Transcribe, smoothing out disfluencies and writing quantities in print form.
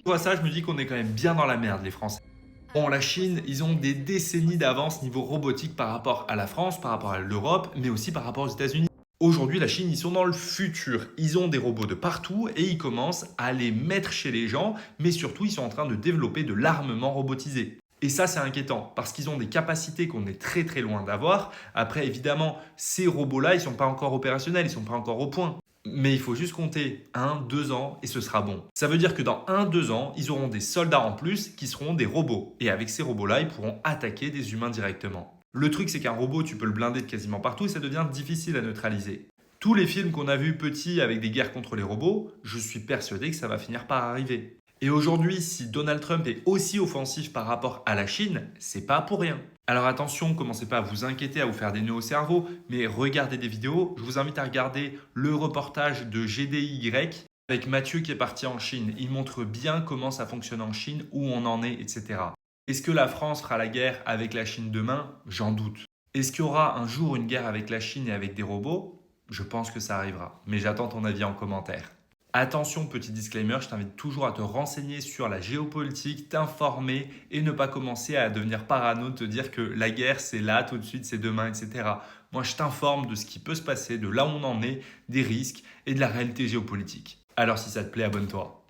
Je vois ça, je me dis qu'on est quand même bien dans la merde, les Français. Bon, la Chine, ils ont des décennies d'avance niveau robotique par rapport à la France, par rapport à l'Europe, mais aussi par rapport aux États-Unis. Aujourd'hui, la Chine, ils sont dans le futur. Ils ont des robots de partout et ils commencent à les mettre chez les gens, mais surtout, ils sont en train de développer de l'armement robotisé. Et ça, c'est inquiétant parce qu'ils ont des capacités qu'on est très très loin d'avoir. Après, évidemment, ces robots-là, ils ne sont pas encore opérationnels, ils ne sont pas encore au point. Mais il faut juste compter 1, 2 ans et ce sera bon. Ça veut dire que dans 1, 2 ans, ils auront des soldats en plus qui seront des robots. Et avec ces robots-là, ils pourront attaquer des humains directement. Le truc, c'est qu'un robot, tu peux le blinder de quasiment partout et ça devient difficile à neutraliser. Tous les films qu'on a vus petits avec des guerres contre les robots, je suis persuadé que ça va finir par arriver. Et aujourd'hui, si Donald Trump est aussi offensif par rapport à la Chine, c'est pas pour rien. Alors attention, commencez pas à vous inquiéter, à vous faire des nœuds au cerveau, mais regardez des vidéos. Je vous invite à regarder le reportage de GDY avec Mathieu qui est parti en Chine. Il montre bien comment ça fonctionne en Chine, où on en est, etc. Est-ce que la France fera la guerre avec la Chine demain? J'en doute. Est-ce qu'il y aura un jour une guerre avec la Chine et avec des robots? Je pense que ça arrivera, mais j'attends ton avis en commentaire. Attention, petit disclaimer, je t'invite toujours à te renseigner sur la géopolitique, t'informer et ne pas commencer à devenir parano, te dire que la guerre c'est là, tout de suite, c'est demain, etc. Moi, je t'informe de ce qui peut se passer, de là où on en est, des risques et de la réalité géopolitique. Alors si ça te plaît, abonne-toi.